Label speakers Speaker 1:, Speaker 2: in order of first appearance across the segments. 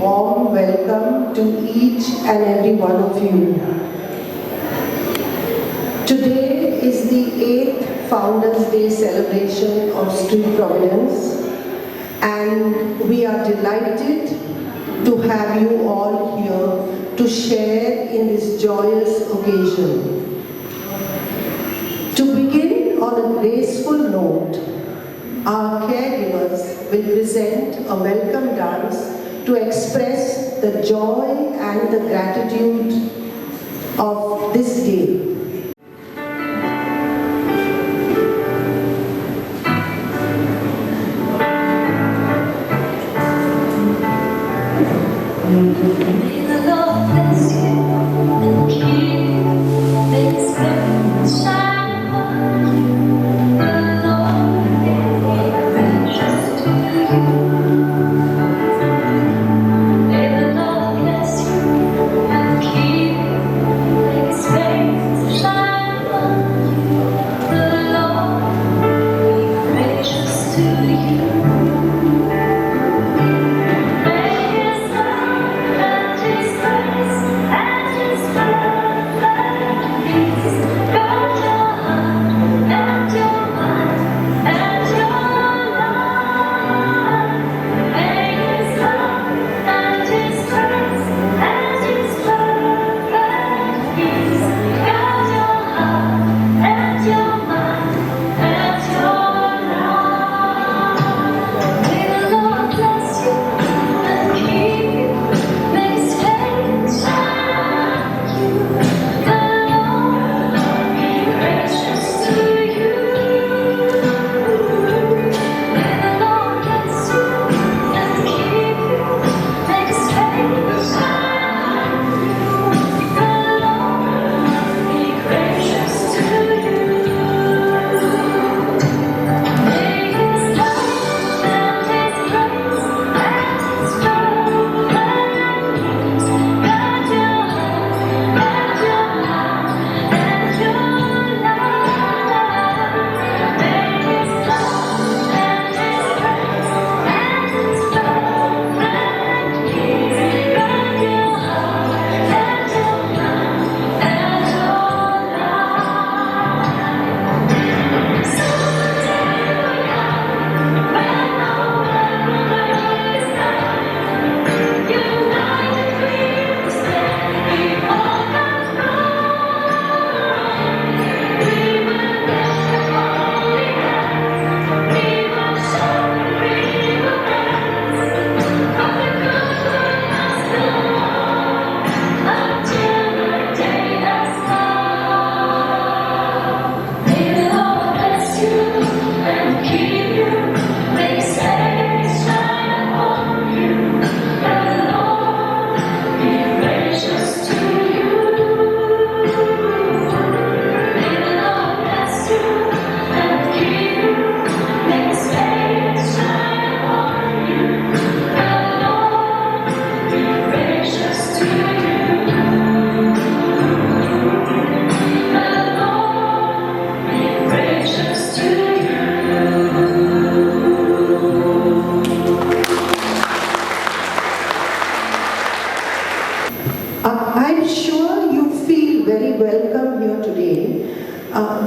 Speaker 1: warm welcome to each and every one of you. Today is the 8th Founders Day celebration of Street Providence, and we are delighted to have you all here to share in this joyous occasion. To begin on a graceful note, our caregivers will present a welcome dance to express the joy and the gratitude of this day.
Speaker 2: May the Lord bless you and keep you. May His face shine upon you. The Lord be gracious to you. May the Lord bless you and keep you. May His face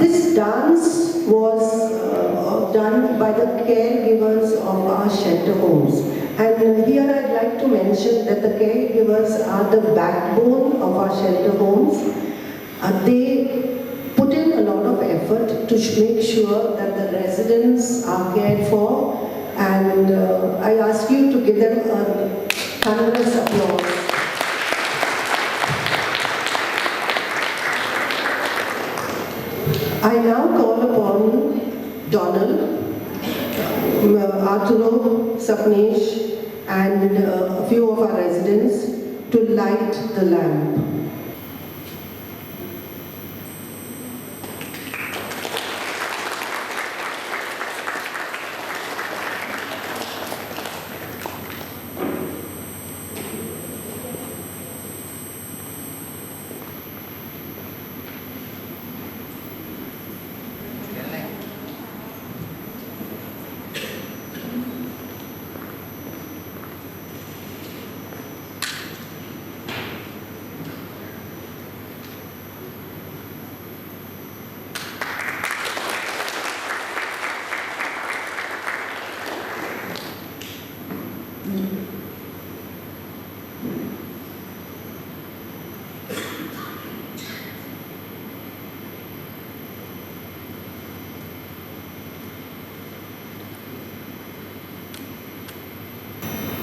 Speaker 1: This dance was done by the caregivers of our shelter homes. And here I'd like to mention that the caregivers are the backbone of our shelter homes. They put in a lot of effort to make sure that the residents are cared for, and I ask you to give them a thunderous applause. I now call upon Donald, Arturo, Sapnesh, and a few of our residents to light the lamp.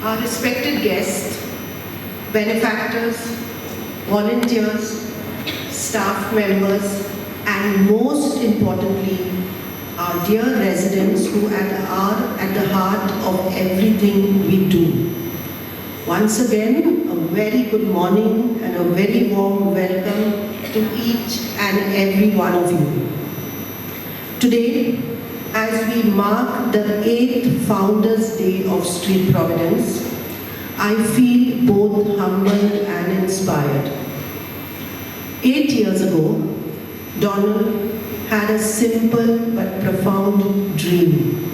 Speaker 1: Our respected guests, benefactors, volunteers, staff members, and most importantly, our dear residents who are at the heart of everything we do. Once again, a very good morning and a very warm welcome to each and every one of you. Today, as we mark the 8th Founders' Day of Street Providence, I feel both humbled and inspired. 8 years ago, Donald had a simple but profound dream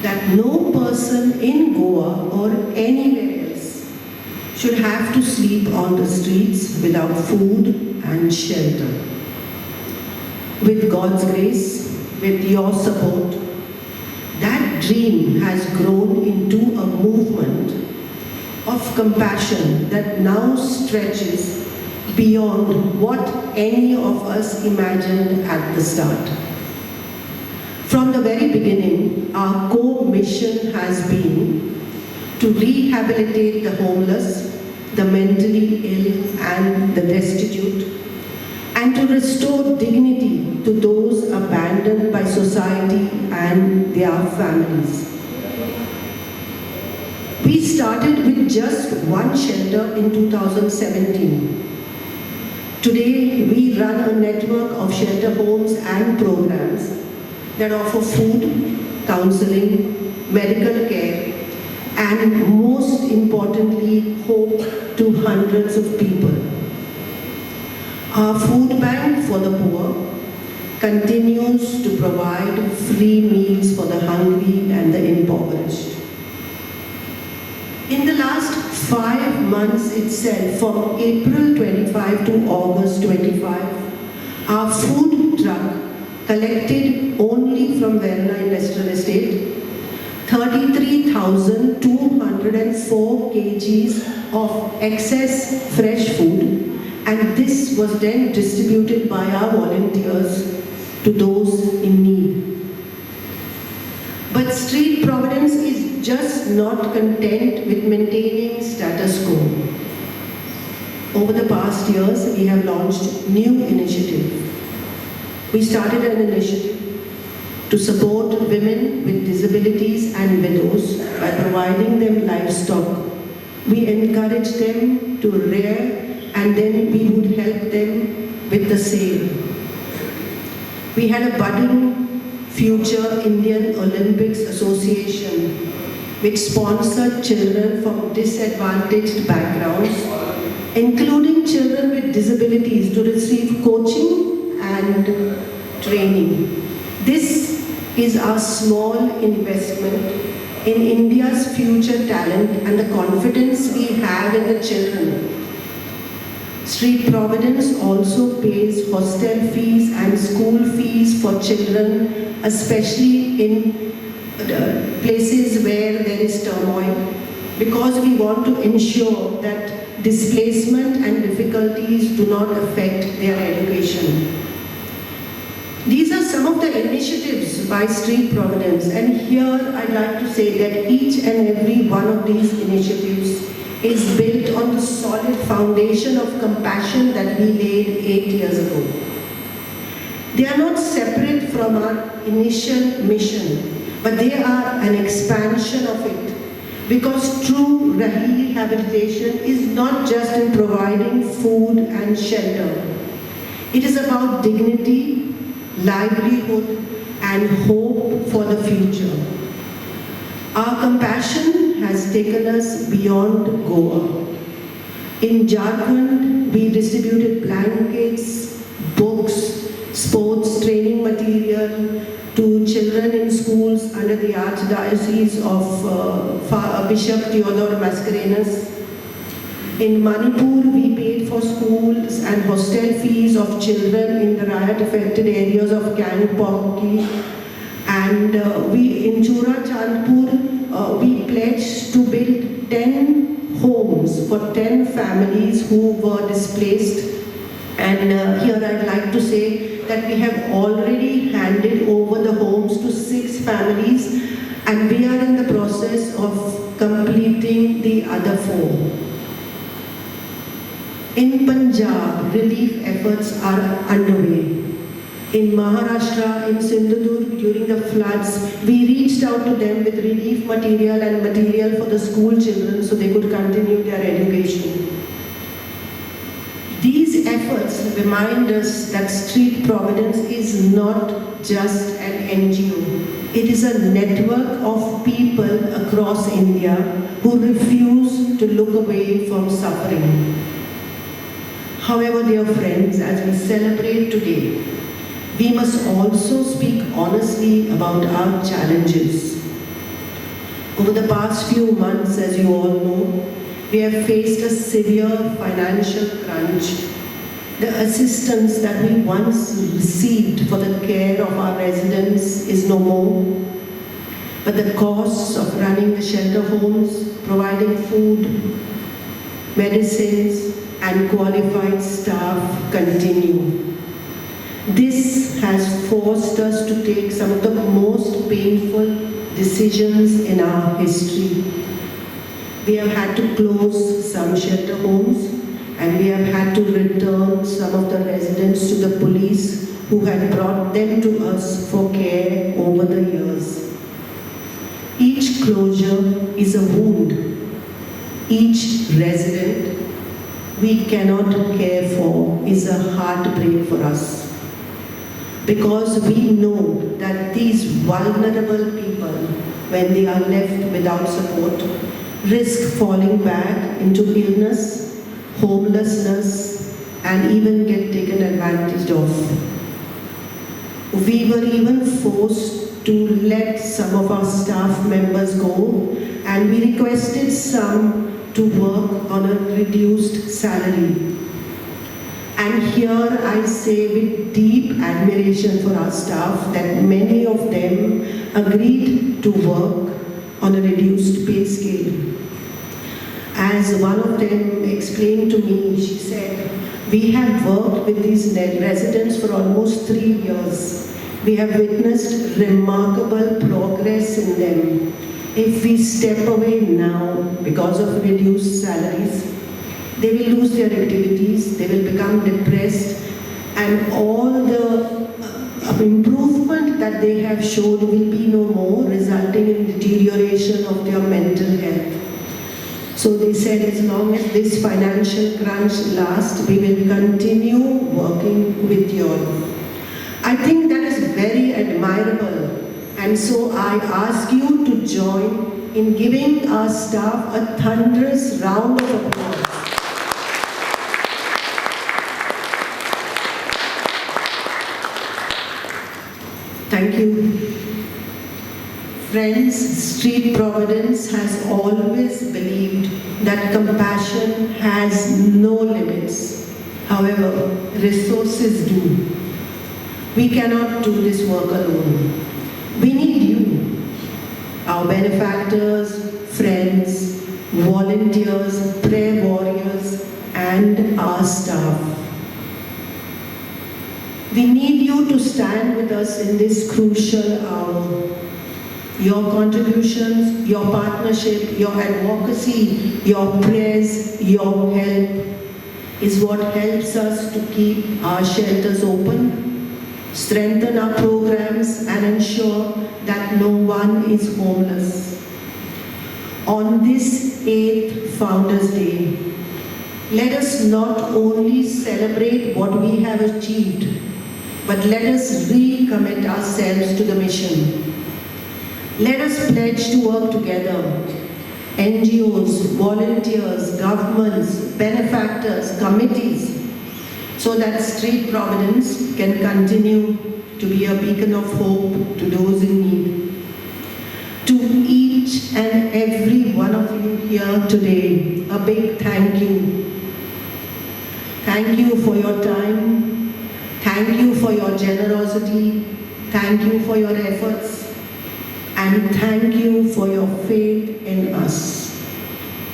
Speaker 1: that no person in Goa or anywhere else should have to sleep on the streets without food and shelter. With God's grace, with your support, that dream has grown into a movement of compassion that now stretches beyond what any of us imagined at the start. From the very beginning, our core mission has been to rehabilitate the homeless, the mentally ill, and the destitute, and to restore dignity to those abandoned by society and their families. We started with just one shelter in 2017. Today, we run a network of shelter homes and programs that offer food, counseling, medical care, and most importantly, hope to hundreds of people. Our food bank for the poor continues to provide free meals for the hungry and the impoverished. In the last 5 months itself, from April 25 to August 25, our food truck collected only from Verna Industrial Estate 33,204 kgs of excess fresh food, and this was then distributed by our volunteers to those in need. But Street Providence is just not content with maintaining status quo. Over the past years, we have launched new initiatives. We started an initiative to support women with disabilities and widows by providing them livestock. We encourage them to rear, and then we would help them with the sale. We had a budding Future Indian Olympics Association which sponsored children from disadvantaged backgrounds, including children with disabilities, to receive coaching and training. This is our small investment in India's future talent and the confidence we have in the children. Street Providence also pays hostel fees and school fees for children, especially in places where there is turmoil, because we want to ensure that displacement and difficulties do not affect their education. These are some of the initiatives by Street Providence, and here I'd like to say that each and every one of these initiatives is built on the solid foundation of compassion that we laid 8 years ago. They are not separate from our initial mission, but they are an expansion of it, because true rehabilitation is not just in providing food and shelter. It is about dignity, livelihood, and hope for the future. Our compassion has taken us beyond Goa. In Jharkhand, we distributed blankets, books, sports training material to children in schools under the Archdiocese of Bishop Theodore Mascarenhas. In Manipur, we paid for schools and hostel fees of children in the riot-affected areas of Gangpokki. And in Chura Chandpur, we pledged to build 10 homes for 10 families who were displaced. And here I'd like to say that we have already handed over the homes to 6 families, and we are in the process of completing the other 4. In Punjab, relief efforts are underway. In Maharashtra, in Sindhudurg, during the floods, we reached out to them with relief material and material for the school children so they could continue their education. These efforts remind us that Street Providence is not just an NGO. It is a network of people across India who refuse to look away from suffering. However, dear friends, as we celebrate today, we must also speak honestly about our challenges. Over the past few months, as you all know, we have faced a severe financial crunch. The assistance that we once received for the care of our residents is no more, but the costs of running the shelter homes, providing food, medicines, and qualified staff continue. This has forced us to take some of the most painful decisions in our history. We have had to close some shelter homes, and we have had to return some of the residents to the police who had brought them to us for care over the years. Each closure is a wound. Each resident we cannot care for is a heartbreak for us. Because we know that these vulnerable people, when they are left without support, risk falling back into illness, homelessness, and even get taken advantage of. We were even forced to let some of our staff members go, and we requested some to work on a reduced salary. And here I say with deep admiration for our staff that many of them agreed to work on a reduced pay scale. As one of them explained to me, she said, "We have worked with these residents for almost 3 years. We have witnessed remarkable progress in them. If we step away now because of reduced salaries, they will lose their activities, they will become depressed, and all the improvement that they have showed will be no more, resulting in deterioration of their mental health." So they said, as long as this financial crunch lasts, we will continue working with you all. I think that is very admirable, and so I ask you to join in giving our staff a thunderous round of applause. Thank you. Friends, Street Providence has always believed that compassion has no limits. However, resources do. We cannot do this work alone. We need you, our benefactors, friends, volunteers, prayer warriors, and our staff. We need you to stand with us in this crucial hour. Your contributions, your partnership, your advocacy, your prayers, your help is what helps us to keep our shelters open, strengthen our programs, and ensure that no one is homeless. On this 8th Founders' Day, let us not only celebrate what we have achieved, but let us recommit ourselves to the mission. Let us pledge to work together. NGOs, volunteers, governments, benefactors, committees, so that Street Providence can continue to be a beacon of hope to those in need. To each and every one of you here today, a big thank you. Thank you for your time. Thank you for your generosity. Thank you for your efforts. And thank you for your faith in us.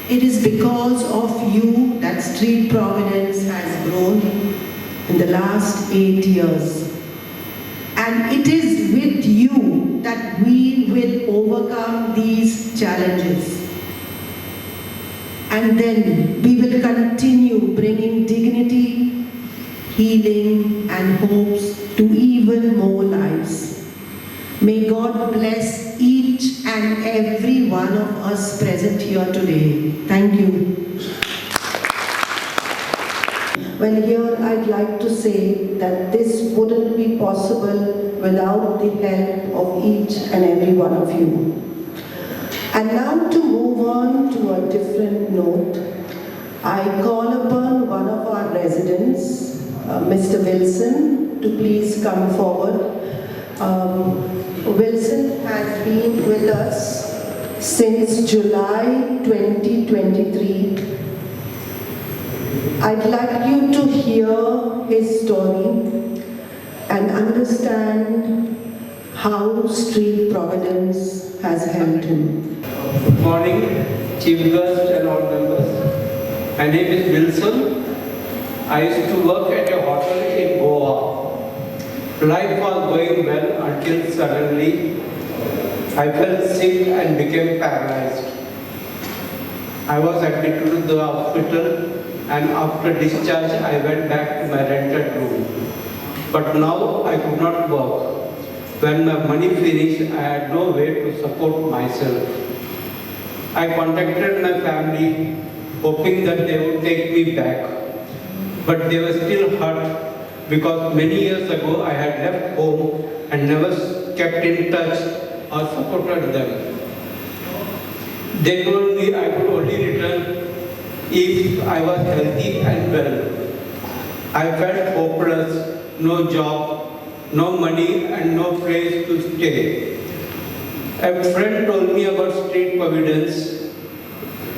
Speaker 1: It is because of you that Street Providence has grown in the last 8 years. And it is with you that we will overcome these challenges. And then we will continue bringing dignity, healing, and hopes to even more lives. May God bless each and every one of us present here today. Thank you. Well, here I'd like to say that this wouldn't be possible without the help of each and every one of you. And now to move on to a different note, I call upon one of our residents, Mr. Wilson, to please come forward. Wilson has been with us since July 2023. I'd like you to hear his story and understand how Street Providence has helped him.
Speaker 3: Good morning, Chief Guest and all members. My name is Wilson. I used to work at a hotel in Goa. Life was going well until suddenly I fell sick and became paralyzed. I was admitted to the hospital, and after discharge I went back to my rented room. But now I could not work. When my money finished, I had no way to support myself. I contacted my family, hoping that they would take me back. But they were still hurt because many years ago I had left home and never kept in touch or supported them. They told me I could only return if I was healthy and well. I felt hopeless, no job, no money, and no place to stay. A friend told me about Street Providence.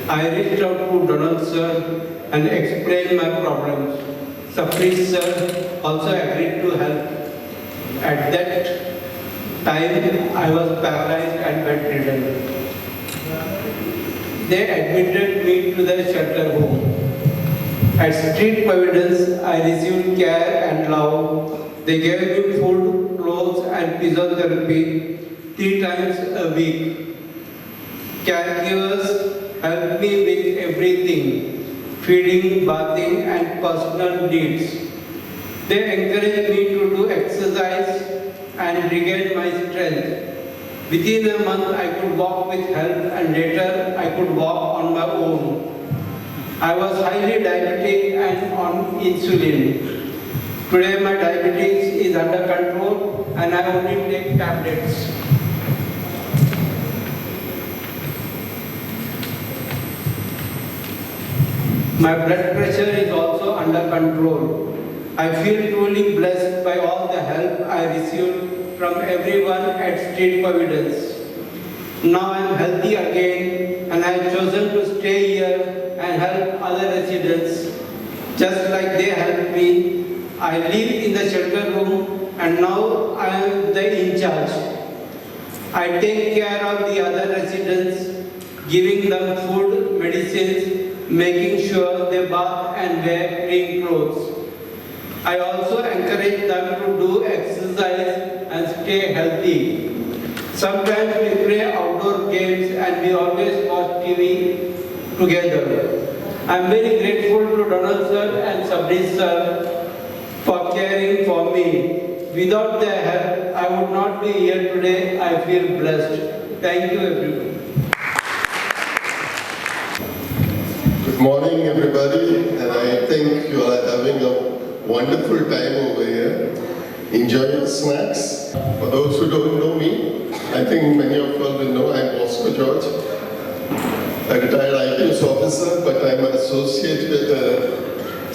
Speaker 3: I reached out to Donald sir and explained my problems. Sapri sir also agreed to help. At that time, I was paralyzed and bedridden. They admitted me to their shelter home. At Street Providence, I received care and love. They gave me food, clothes, and physiotherapy 3 times a week. Caregivers helped me with everything, feeding, bathing, and personal needs. They encouraged me to do exercise and regain my strength. Within a month, I could walk with help, and later I could walk on my own. I was highly diabetic and on insulin. Today my diabetes is under control and I only take tablets. My blood pressure is also under control. I feel truly blessed by all the help I received from everyone at Street Providence. Now I am healthy again and I have chosen to stay here and help other residents. just like they helped me. I live in the shelter room and now I am the in charge. I take care of the other residents, giving them food, medicines, making sure they bath and wear clean clothes. I also encourage them to do exercise and stay healthy. Sometimes we play outdoor games and we always watch TV together. I am very grateful to Donald sir and Sabri sir for caring for me. Without their help, I would not be here today. I feel blessed. Thank you, everyone.
Speaker 4: Good morning, everybody, and I think you are having a wonderful time over here. Enjoy your snacks. For those who don't know me, I think many of you all will know I'm Oscar George, a retired IPS officer, but I'm an associate with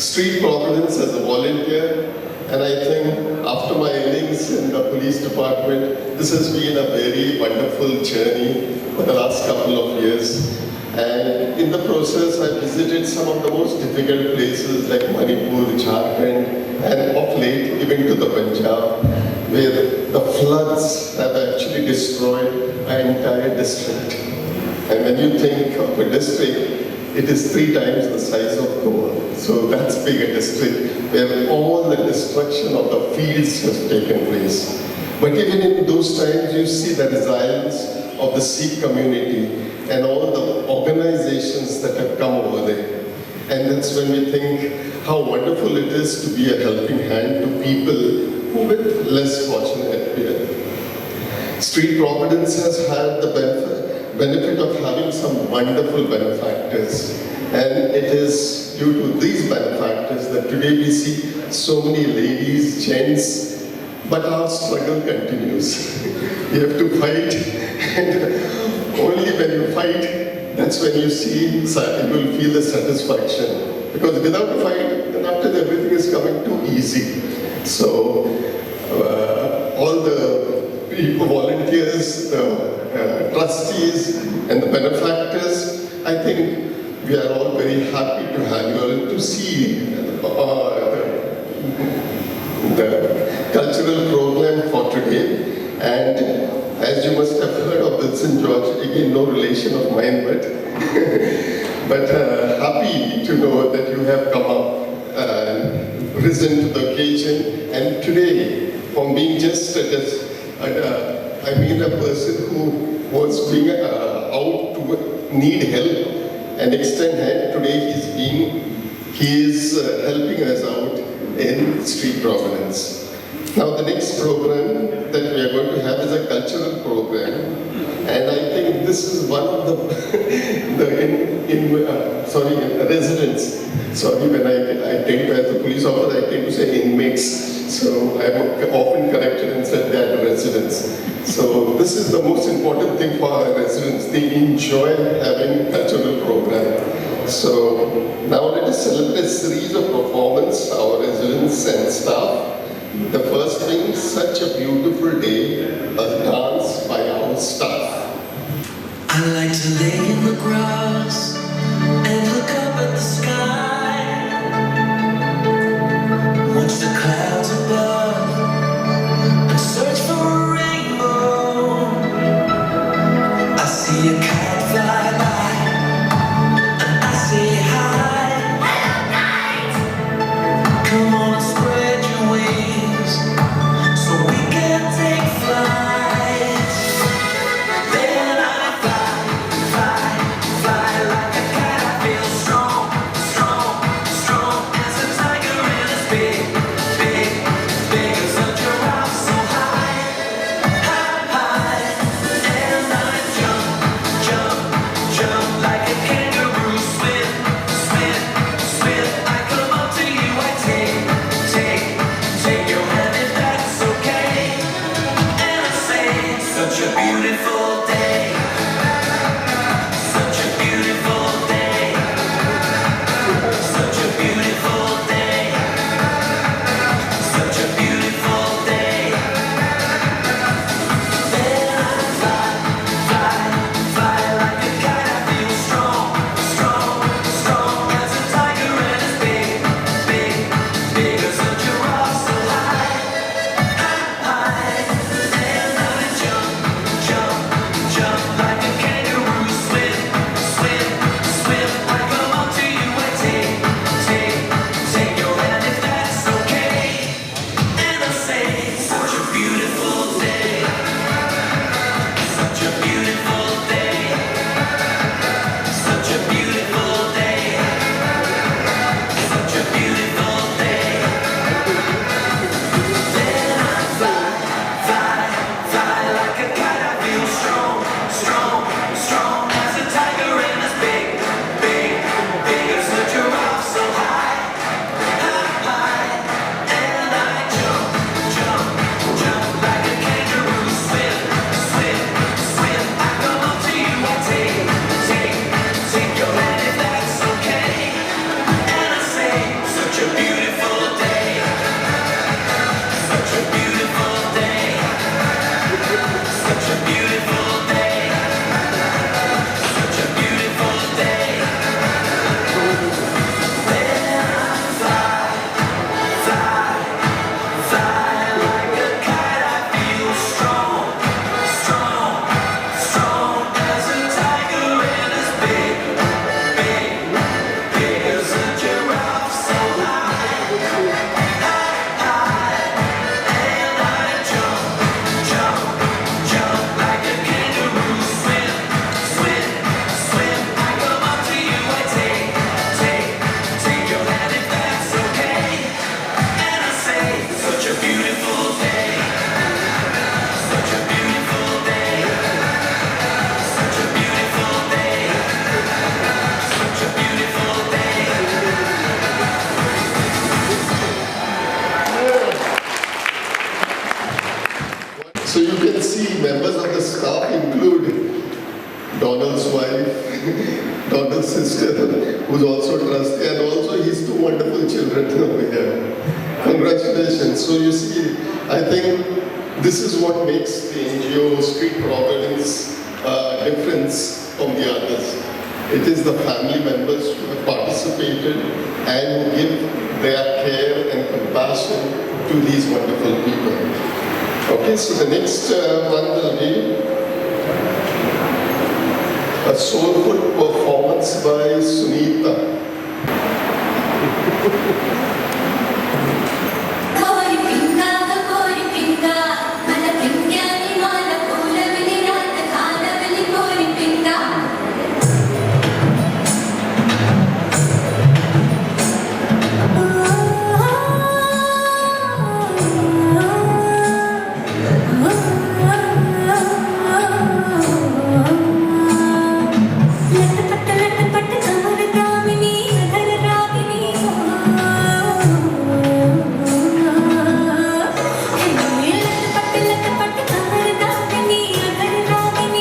Speaker 4: Street Providence as a volunteer. And I think after my innings in the police department, this has been a very wonderful journey for the last couple of years. And in the process, I visited some of the most difficult places like Manipur, Jharkhand, and of late even to the Punjab, where the floods have actually destroyed an entire district. And when you think of a district, it is 3 times the size of Goa. So that's big a district where all the destruction of the fields has taken place. But even in those times, you see the resilience of the Sikh community and all the organizations that have come over there. And that's when we think how wonderful it is to be a helping hand to people who are less fortunate here. Street Providence has had the benefit of having some wonderful benefactors. And it is due to these benefactors that today we see so many ladies, gents, but our struggle continues. You have to fight, and only when you fight, that's when you see, you will feel the satisfaction. Because without a fight, then after that, everything is coming too easy. So, all the people, volunteers, the trustees, and the benefactors, I think we are all very happy to have you all to see the cultural program for today. And as you must have heard of Wilson George, again, no relation of mine, but happy to know that you have come up and risen to the occasion. And today, from being just a person who was being out to need help and extend hand, today he is helping us out in Street Providence. Now the next program that we are going to have is a cultural program, and I think this is one of the residents. Sorry, when I tend to, as a police officer, I tend to say inmates. So I'm often corrected and said they are residents. So this is the most important thing for our residents. They enjoy having cultural program. So now let us celebrate a series of performance, our residents and staff. The first being such a beautiful day, a dance by our staff.
Speaker 5: I like to lay in the grass and look up at the sky, watch the clouds above and search for a rainbow. I see a kite fly by and I say hi. Hello, kite! Come on and spread your wings so we can take flight. Then I fly like a kite. I feel strong as a tiger in a big as a giraffe, so high. And I jump like a kangaroo, swim. I come up to you, I take your hand if that's okay. And I say, such a beautiful day. Such a beautiful day. Such a beautiful day. Such a beautiful day. Then I fly like a kite. I feel strong as a tiger and as big Such a beautiful day. Such a beautiful day. Such a beautiful day. Then I fly, fly, fly like a kite. I feel strong, strong, strong as a tiger and as big, big, big as a giraffe. So high, and I jump, jump, jump like a kangaroo. Swim, swim, swim. I come up to you. I take your hand if that's okay. And I say, such a beautiful day. Such a beautiful day. Such a beautiful day. Such a beautiful day.
Speaker 4: So you can see members of the staff include Donald's wife, Donald's sister, who's also a trustee, and also his two wonderful children over here. Congratulations. So you see, I think this is what makes the NGO Street Providence difference from the others. It is the family members who have participated and who give their care and compassion to these wonderful people. Okay, so the next one will be a soulful performance by Sunita.
Speaker 2: Kori pinga, mala pingyani mala pula vili raat khana vili kori pinga. Lat pat kamar damini adhar ragini.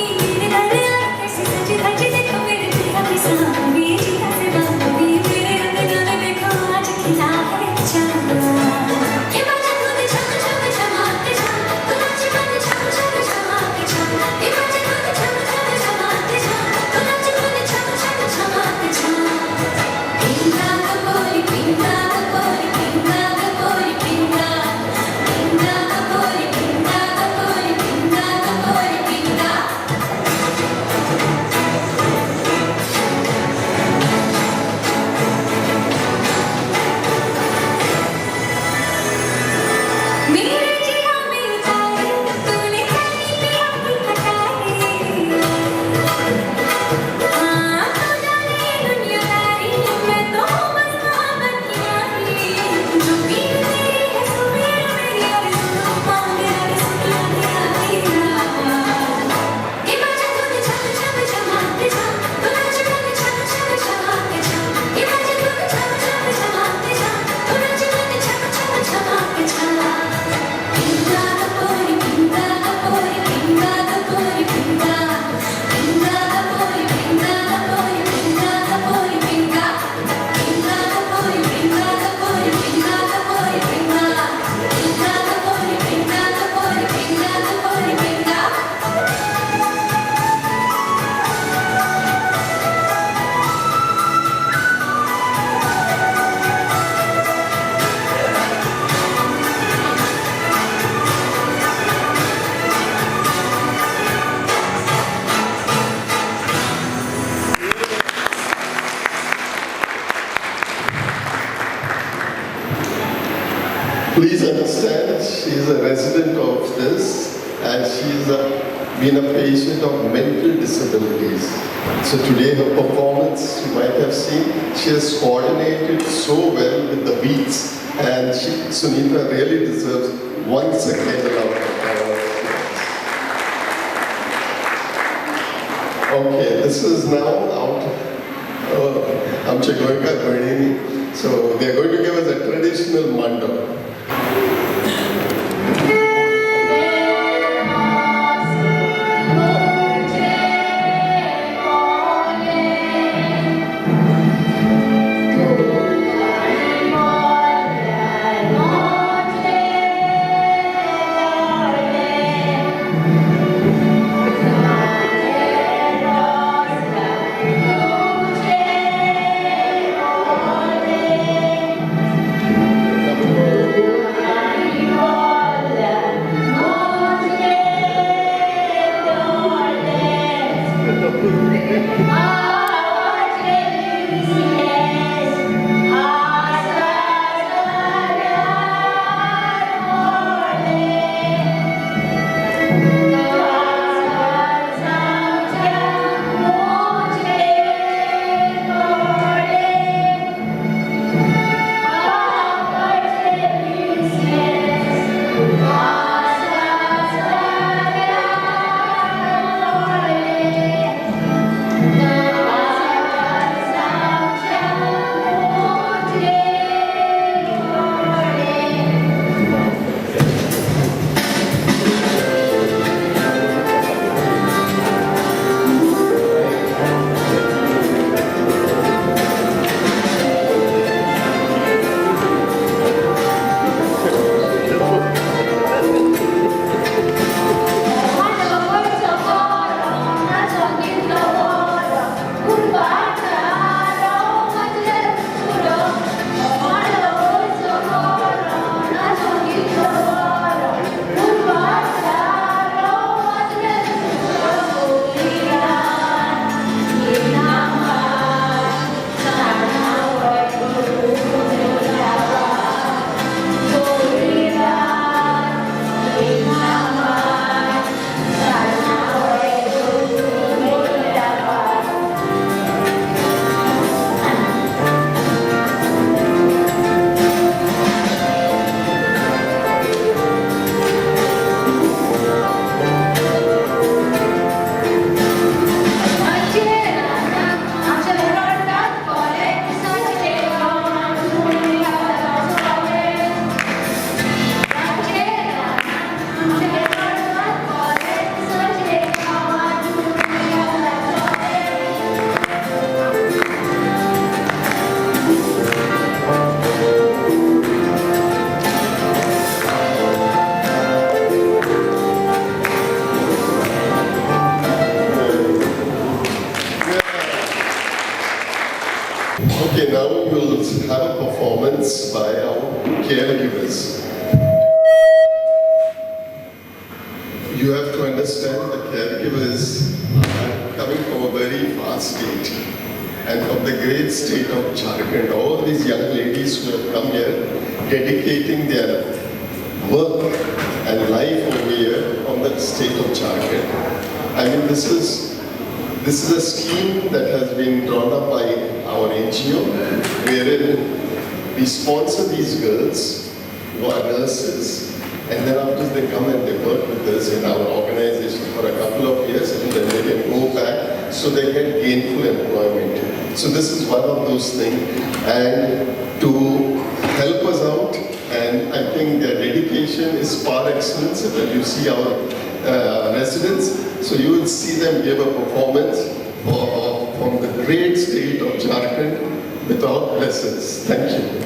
Speaker 4: Please understand, she is a resident of this and she's been a patient of mental disabilities. So today her performance, you might have seen, she has coordinated so well with the beats and Sunita really deserves once again a round of applause. Okay, this is now out. So they are going to give us a traditional mandala.
Speaker 2: Thank you.
Speaker 4: understand the caregivers are coming from a very far state and from the great state of Jharkhand. All these young ladies who have come here dedicating their work and life over here from the state of Jharkhand. I mean, this is a scheme that has been drawn up by our NGO, wherein we sponsor these girls who are nurses, and then after they come and they work with us in our organization for a couple of years, and then they can go back so they get gainful employment. So this is one of those things, and to help us out, and I think their dedication is par excellence. When you see our residents, so you will see them give a performance from the great state of Jharkhand without lessons. Thank you.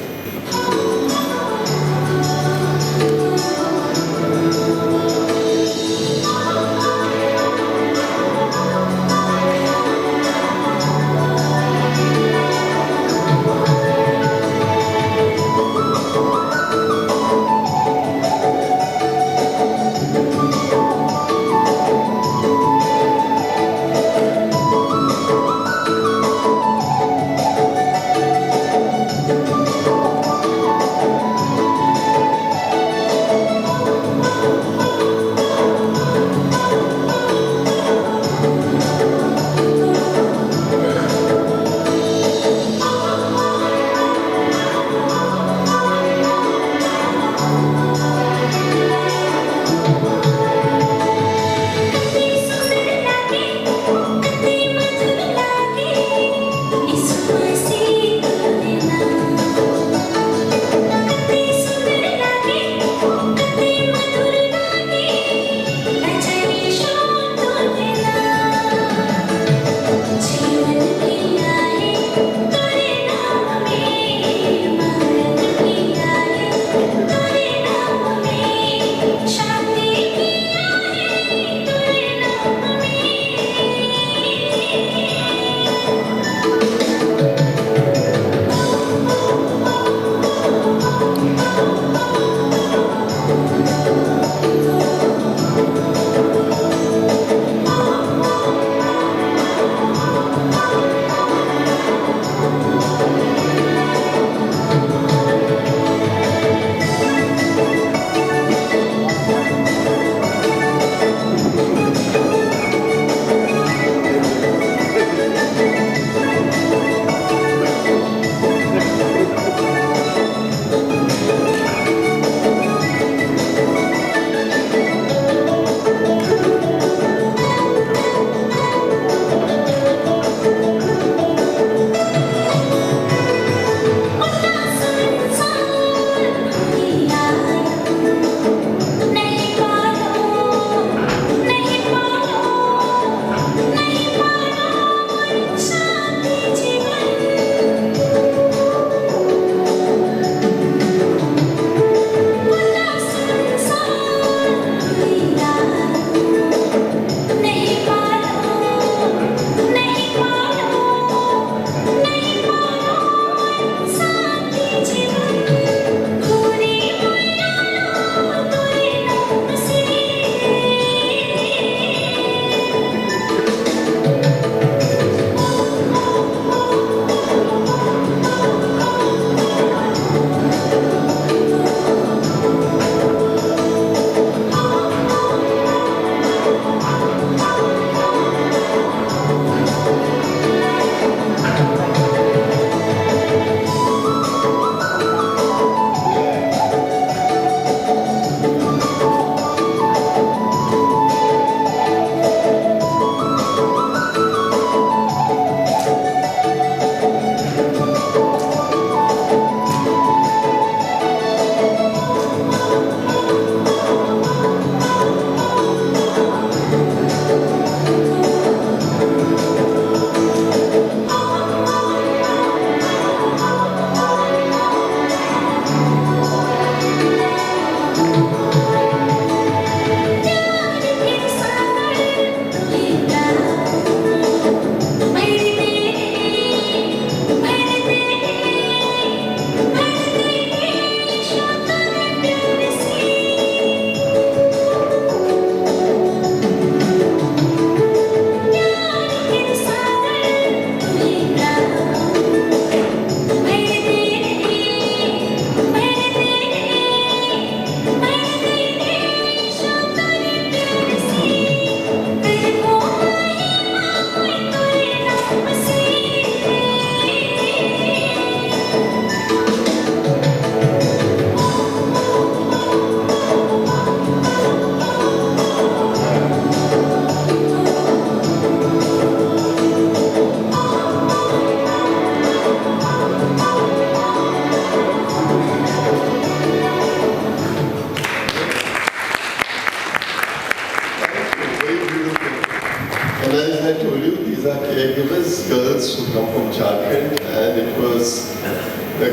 Speaker 4: the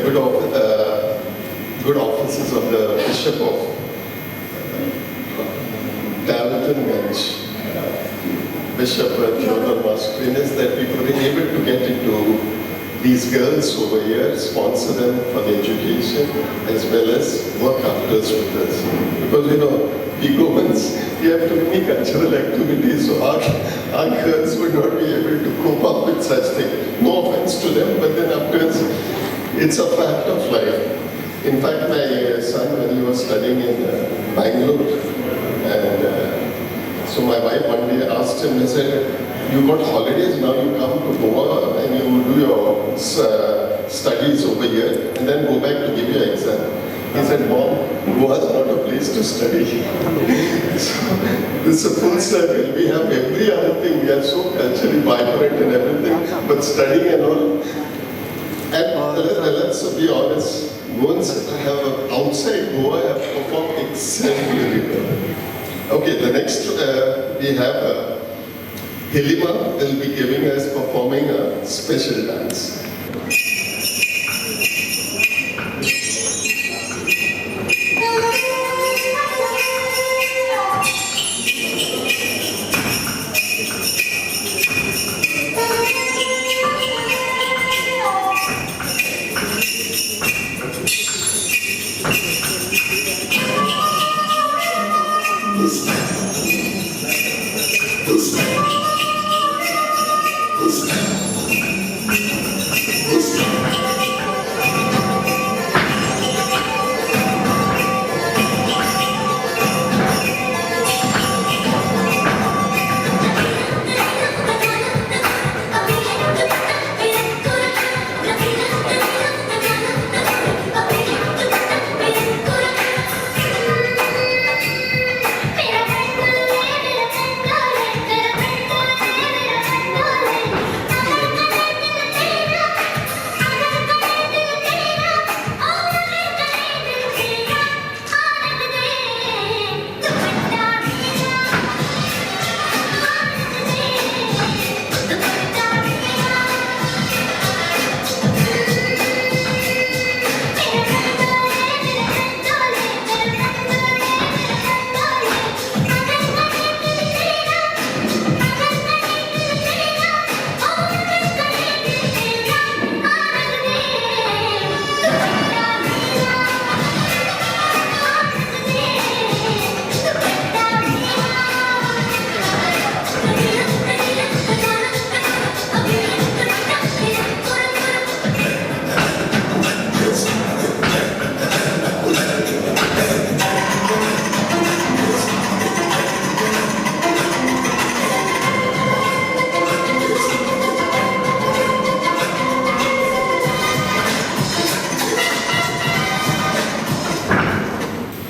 Speaker 4: good offices of the Bishop of Daltonganj, Bishop Theodore Mascarenhas, that we were able to get into these girls over here, sponsor them for the education as well as work afters with us. Because we go once, we have too many cultural activities, so our girls would not be able to cope up with such things. No offense to them, but then afterwards, it's a fact of life. In fact, my son, when he was studying in Bangalore, and so my wife one day asked him, I said, you got holidays, now you come to Goa and you do your studies over here and then go back to give your exam. He said, Mom, Goa is not a place to study. So this is a full circle. We have every other thing. We are so culturally vibrant and everything, but studying and all. And let's be honest, Goans have outside Goa have performed exceptionally well. Okay, the next we have Hilima will be giving us performing a special dance.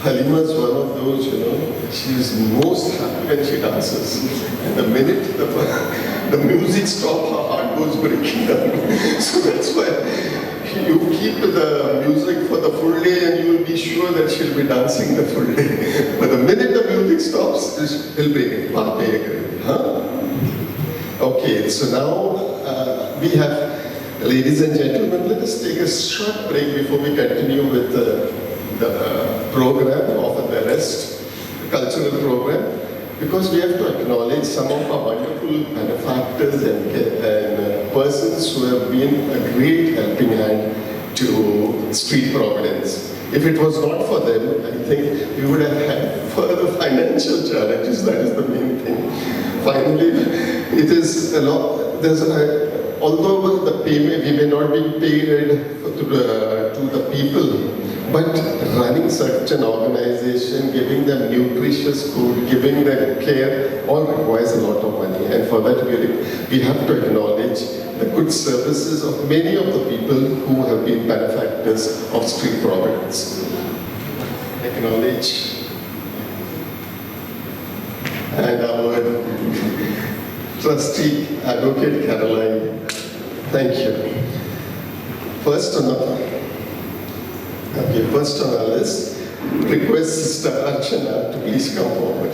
Speaker 4: Halima is one of those, she's most happy when she dances. And the minute the music stops, her heart goes breaking down. So that's why you keep the music for the full day and you will be sure that she'll be dancing the full day. But the minute the music stops, she'll be huh? Okay, so now we have, ladies and gentlemen, let us take a short break before we continue with the program of the rest, cultural program, because we have to acknowledge some of our wonderful benefactors and persons who have been a great helping hand to Street Providence. If it was not for them, I think we would have had further financial challenges. That is the main thing. Finally, it is a lot. Although the payment, we may not be paid to the people, but running such an organization, giving them nutritious food, giving them care, all requires a lot of money. And for that, we have to acknowledge the good services of many of the people who have been benefactors of Street Providence. Acknowledge. And our trustee, Advocate Caroline. Thank you. First on our list, request Sister Archana to please come forward.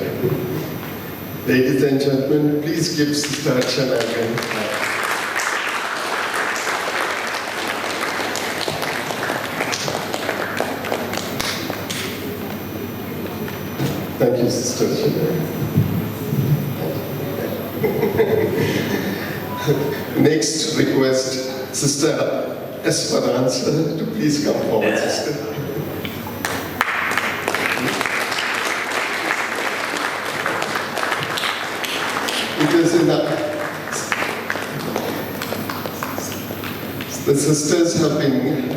Speaker 4: Ladies and gentlemen, please give Sister Archana a hand. Thank you, Sister Shirley. Next request, Sister Esperanza, to please come forward, Sister. It is in the sisters have been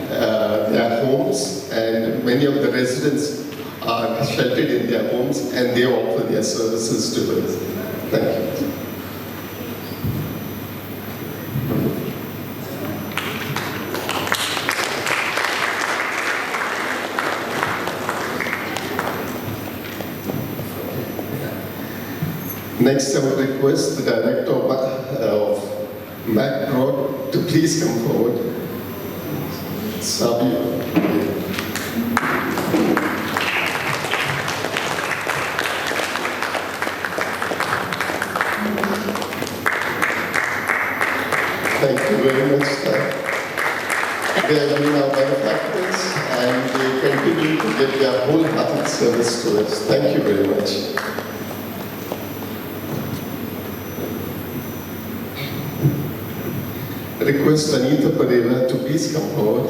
Speaker 4: their homes, and many of the residents are sheltered in their homes, and they offer their services to us. Thank you. Next, I would request the director of MacBroad to please come forward. Sabio. Thank you very much, sir. They have been our benefactors and they continue to give their wholehearted service to us. Thank you very much. Request Anita Pereira to please come forward.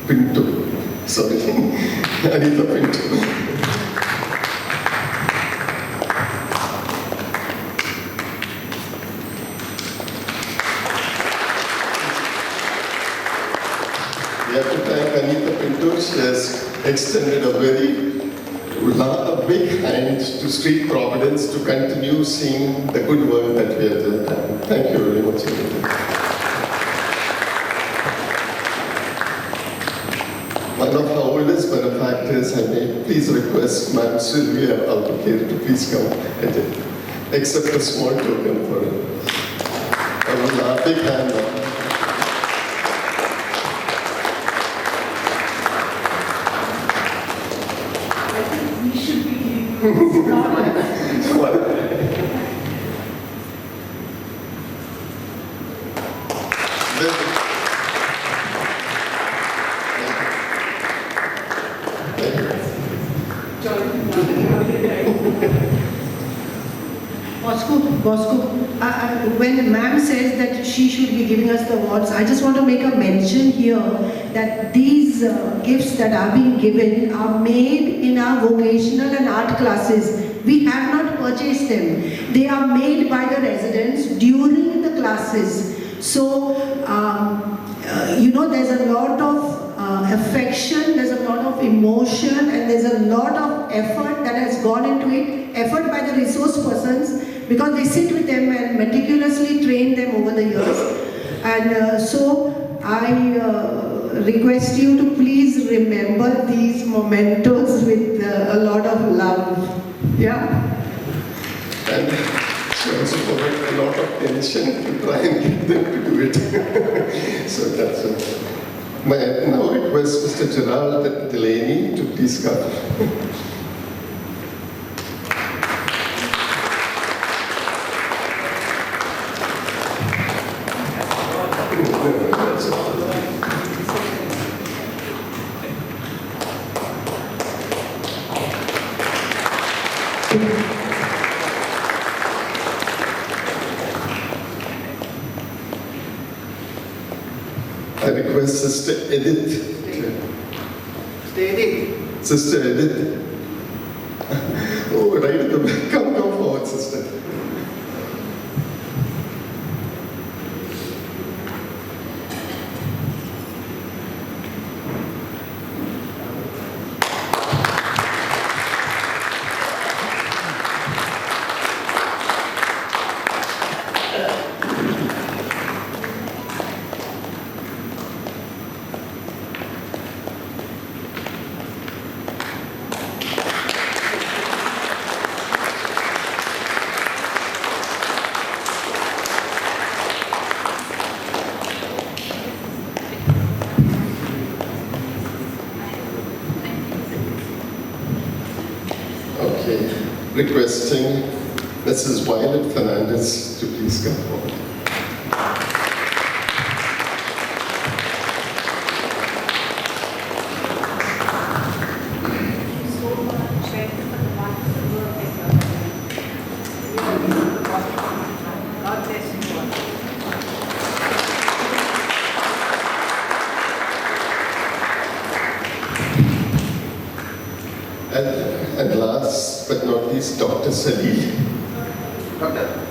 Speaker 4: Pinto. Sorry. Anita Pinto. We have to thank Anita Pinto. She has extended a big hand to Street Providence to continue seeing the good work that we have done. Thank you very much, Anita. One of our oldest benefactors, I may please request Ma'am Sylvia Albuquerque to please come and accept a small token for her. A big hand now.
Speaker 1: Bosco, when ma'am says that she should be giving us the awards, I just want to make a mention here that these gifts that are being given are made in our vocational and art classes. We have not purchased them. They are made by the residents during the classes. So, there's a lot of affection, there's a lot of emotion, and there's a lot of effort that has gone into it. Effort by the resource persons, because they sit with them and meticulously train them over the years. And so I request you to please remember these mementos with a lot of love. Yeah?
Speaker 4: And she also provided a lot of tension to try and get them to do it. So that's it. I now request Mr. Gerald Delaney to please come. I request Sister Edith. Sister Edith. Oh, right at the back. Come forward, sister. Requesting Mrs. Violet Fernandez to please come forward. And last but not least, Dr. Salil. Doctor.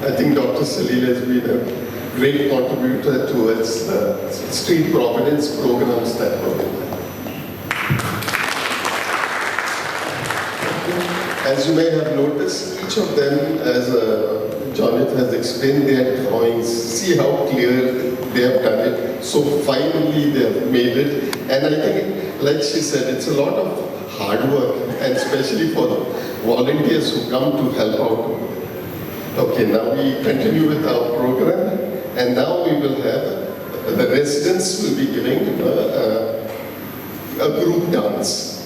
Speaker 4: I think Dr. Salil has been a great contributor towards the Street Providence programs that were in there. As you may have noticed, each of them, as Jonathan has explained, their drawings, see how clear they have done it, so finely they have made it. And I think, like she said, it's a lot of hard work, and especially for the volunteers who come to help out. Okay, now we continue with our program, and now we will have, the residents will be giving a group dance.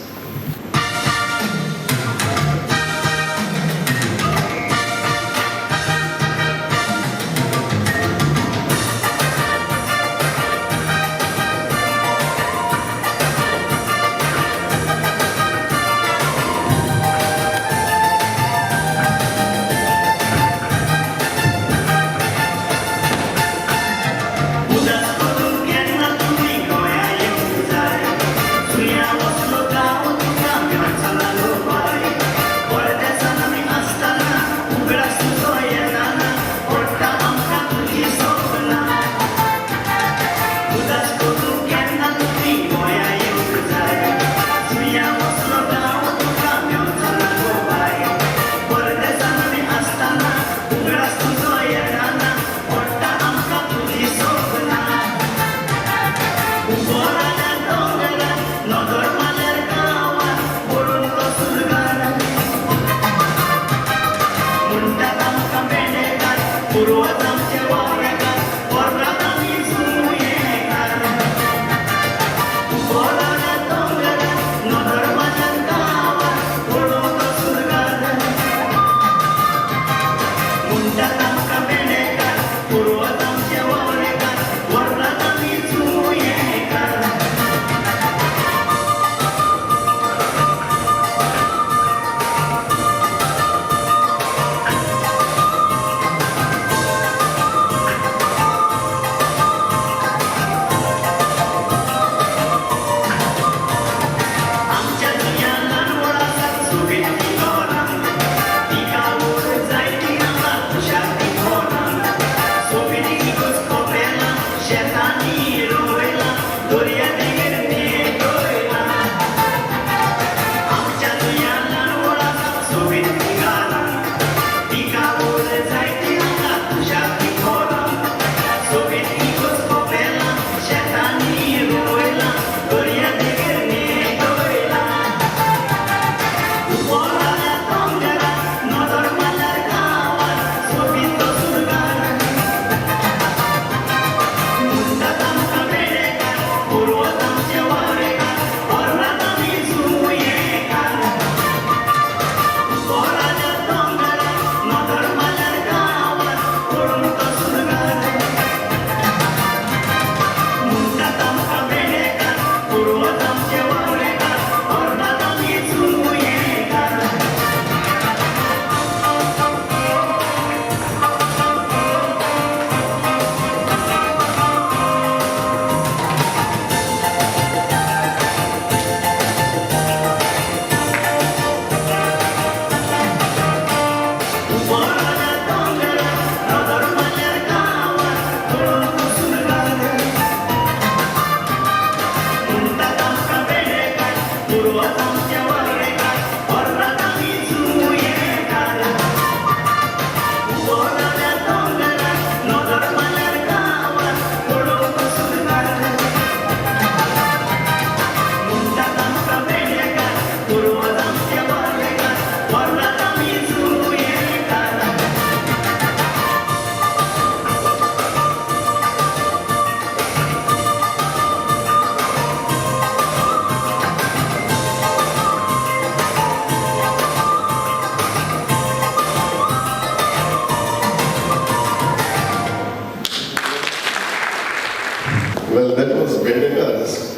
Speaker 4: Well, that was Bendigas.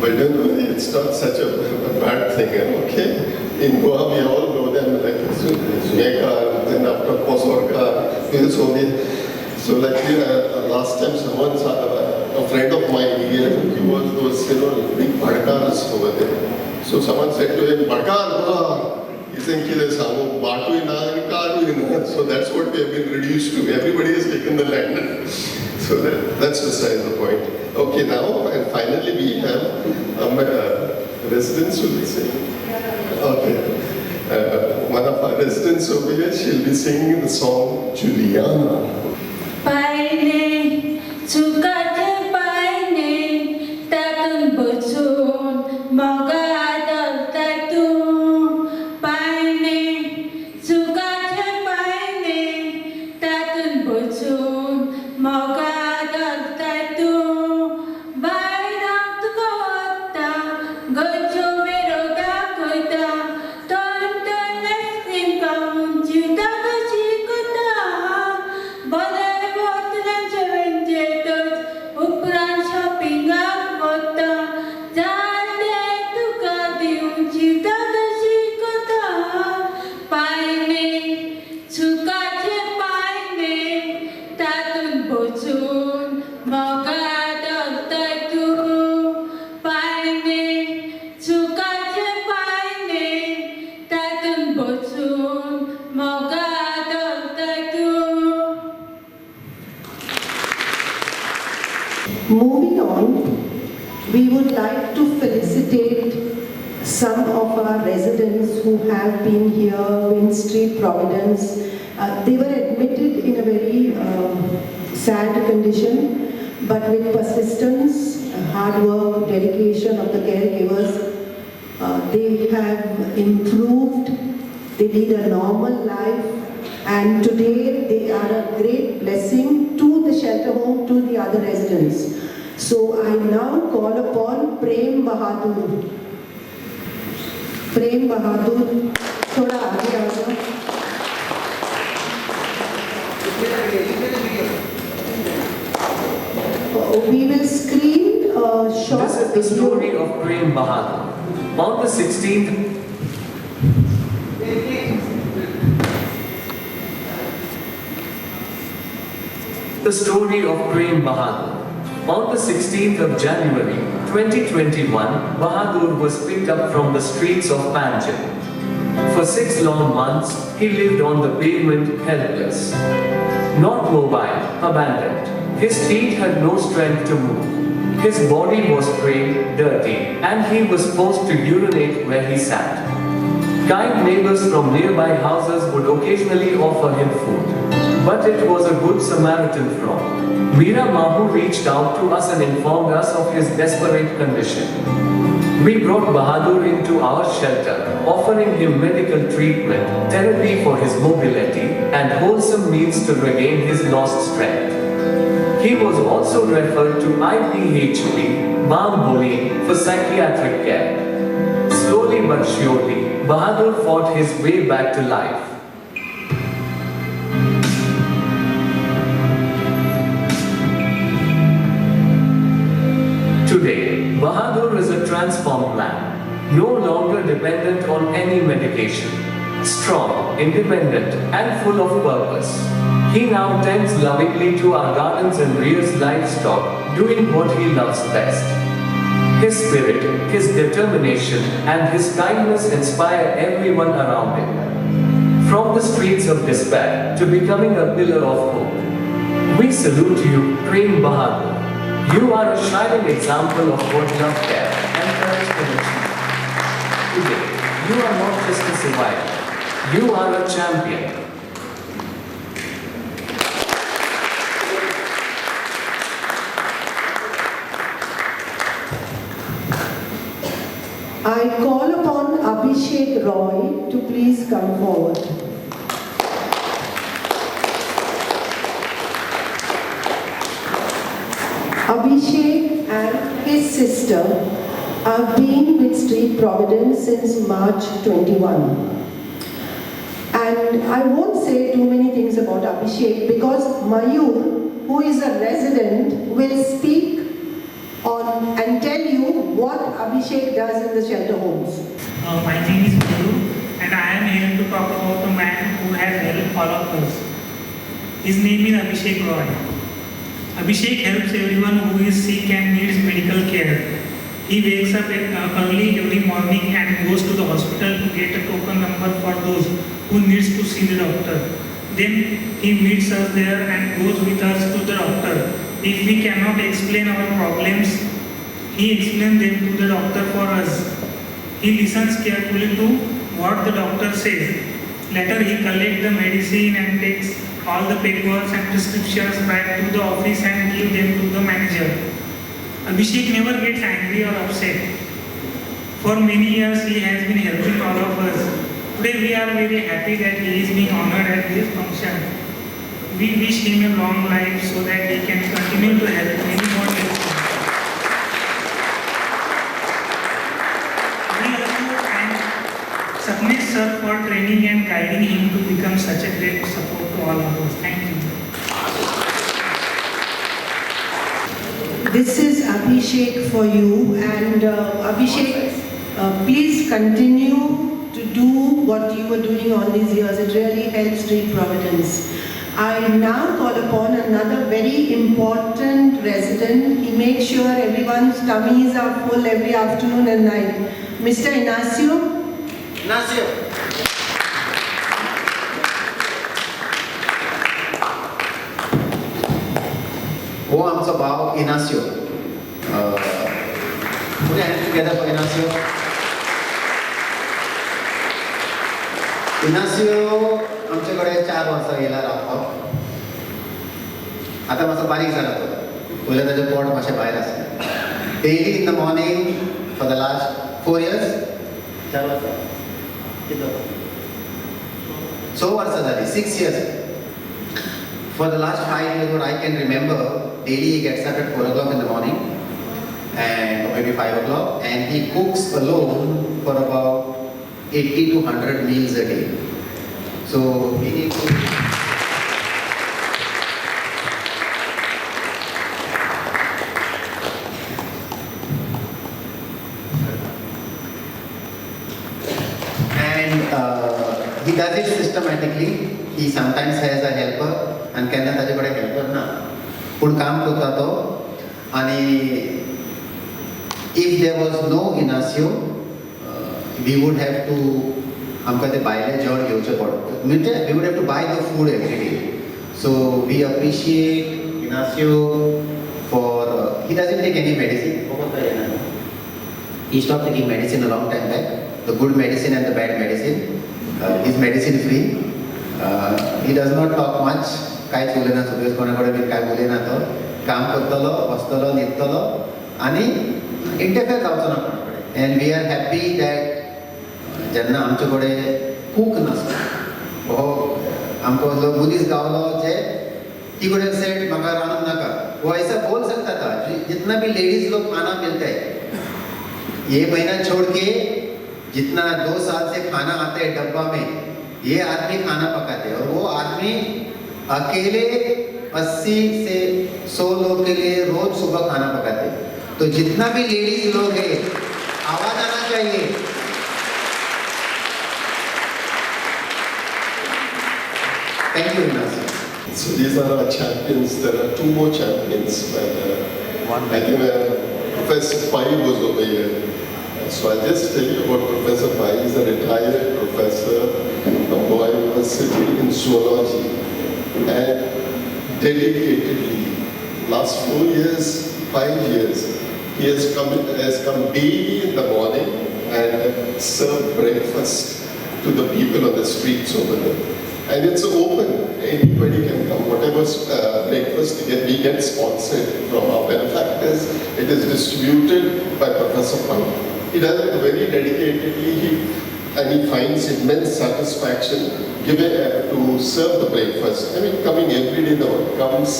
Speaker 4: But don't worry, it's not such a bad thing, okay? In Goa, we all know them like Yes, only. So like last time someone, a friend of mine here, he was big bhadkars over there. So someone said to him, bhadkar, he said, Batu ina, karu ina. So that's what we have been reduced to. Everybody has taken the land. So that's beside the point. Okay, now and finally we have residents who will be singing. Okay. One of our residents over here, she'll be singing the song Juliana.
Speaker 2: Paine, sukate paine, tatun bosun, moga tatu. Paine, sukate paine, tatun bosun, moga tatu. Bairam tu kota, gojo meroga kota, ton ton nesting kaun juta kota. Bale
Speaker 1: Moving on, we would like to felicitate some of our residents who have been here, Win Street, Providence. They were admitted in a very sad condition, but with persistence, hard work, dedication of the caregivers, they have improved, they lead a normal life, and today they are a great blessing to the shelter home, to the other residents. So I now call upon Prem Bahadur. Prem Bahadur, thoda aage aa जाओ. We will screen a short
Speaker 6: This is the
Speaker 1: video.
Speaker 6: story of Prem Bahadur. On the 16th, the story of Prem Bahadur. On the 16th of January 2021, Bahadur was picked up from the streets of Panjim. For 6 long months, he lived on the pavement helpless. Not mobile, abandoned. His feet had no strength to move. His body was frayed, dirty, and he was forced to urinate where he sat. Kind neighbors from nearby houses would occasionally offer him food. But it was a good Samaritan from Meera Mahu reached out to us and informed us of his desperate condition. We brought Bahadur into our shelter, offering him medical treatment, therapy for his mobility, and wholesome means to regain his lost strength. He was also referred to IPHP, Bamboli, for psychiatric care. Slowly but surely, Bahadur fought his way back to life. Today, Bahadur is a transformed man, no longer dependent on any medication. Strong, independent, and full of purpose. He now tends lovingly to our gardens and rears livestock, doing what he loves best. His spirit, his determination, and his kindness inspire everyone around him. From the streets of despair to becoming a pillar of hope. We salute you, Prem Bahadur. You are a shining example of what love, care, and courage can achieve. Today, you are not just a survivor, you are a champion.
Speaker 1: I call upon Abhishek Roy to please come forward. Abhishek and his sister have been with Street Providence since March 21. And I won't say too many things about Abhishek because Mayur, who is a resident, will speak on and tell you what Abhishek does in the shelter homes.
Speaker 7: My name is Guru and I am here to talk about the man who has helped all of us. His name is Abhishek Roy. Abhishek helps everyone who is sick and needs medical care. He wakes up early every morning and goes to the hospital to get a token number for those who needs to see the doctor. Then he meets us there and goes with us to the doctor. If we cannot explain our problems, he explains them to the doctor for us. He listens carefully to what the doctor says. Later he collects the medicine and takes all the papers and prescriptions back to the office and give them to the manager. Abhishek never gets angry or upset. For many years he has been helping all of us. Today we are very happy that he is being honored at this function. We wish him a long life so that he can continue to help many more people. We also thank Sapnesh sir for training and guiding him to become such a great support to all of us. Thank you.
Speaker 1: This is Abhishek for you, and Abhishek, please continue to do what you were doing all these years. It really helps Street Providence. I now call upon another very important resident. He makes sure everyone's tummies are full every afternoon and night. Mr. Inacio.
Speaker 8: Ignacio. हो आमचो भाव Inácio. Put your hands together for Inacio. Inácio आमचे कडेन 4 वर्सां येयला रावतो. आतां मातसो बारीक जाला तो. पयलीं ताजें पोट मातशें भायर आसलें. Daily in the morning for the last 4 years. 4 वर्सां. कितलो? 6 वर्सां जालीं. 6 years. For the last 5 years, what I can remember, daily he gets up at 4 o'clock in the morning, and or maybe 5 o'clock, and he cooks alone for about 80 to 100 meals a day. So we need to. And he does it systematically. He sometimes has a helper. आणि केन्ना ताजे कडेन helper ना पूण काम करता तो आनी if there was no Inacio we would have to आमकां तें भायलें जेवण घेवचें पडटा म्हणजे we would have to buy the food every day so we appreciate Inacio for he doesn't take any medicine he stopped taking medicine a long time back, the good medicine and the bad medicine. He's medicine free. He does not talk much. कांयच उलयना सगळेच कोणा कडेन B कांय उलयना तो काम करतलो बसतलो न्हिदतलो आनी इंटरफेर जावचो ना कोणा कडेन and we are happy that जेन्ना आमचे कडेन कूक नासता हो आमकां जो मनीस गावलो जे ती कडेन सेट म्हाका रांदूंक नाका वो ऐसा बोल सकता था जितना भी लेडीज लोग खाना मिलता है ये महीना छोड़ के जितना 2 साल से खाना आता है डब्बा में ये आदमी खाना पकाते हैं और वो आदमी अकेले 80 से 100 लोग के लिए रोज सुबह खाना पकाते हैं तो जितना भी लेडीज लोग हैं आवाज आना चाहिए थैंक यू विनाश
Speaker 4: So these are our champions. There are 2 more champions. But, I think Professor Pai was over here. So I'll just tell you about Professor Pai. He's a retired professor from Goa University in zoology. And dedicatedly, last 4 years, 5 years, he has come daily in the morning and served breakfast to the people on the streets over there. And it's open, anybody can come, whatever breakfast we get sponsored from our benefactors, it is distributed by Professor Pai. He does it very dedicatedly, and he finds immense satisfaction to serve the breakfast. I mean, coming every day, comes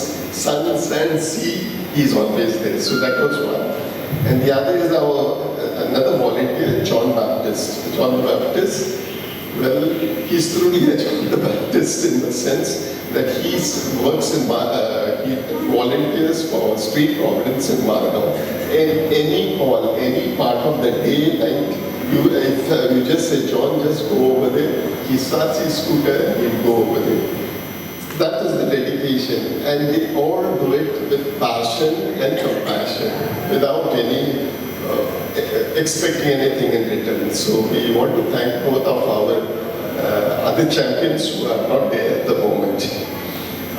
Speaker 4: sun, sand, sea, he's always there. So that was one. And the other is another volunteer, John Baptist. John Baptist, well, he's truly a John the Baptist in the sense that he works in, he volunteers for Street Providence in Margao. And any call, any part of the day, like, if you just say, John, just go over there, he starts his scooter and he'll go over there. That is the dedication, and we all do it with passion and compassion, without any expecting anything in return. So we want to thank both of our other champions who are not there at the moment.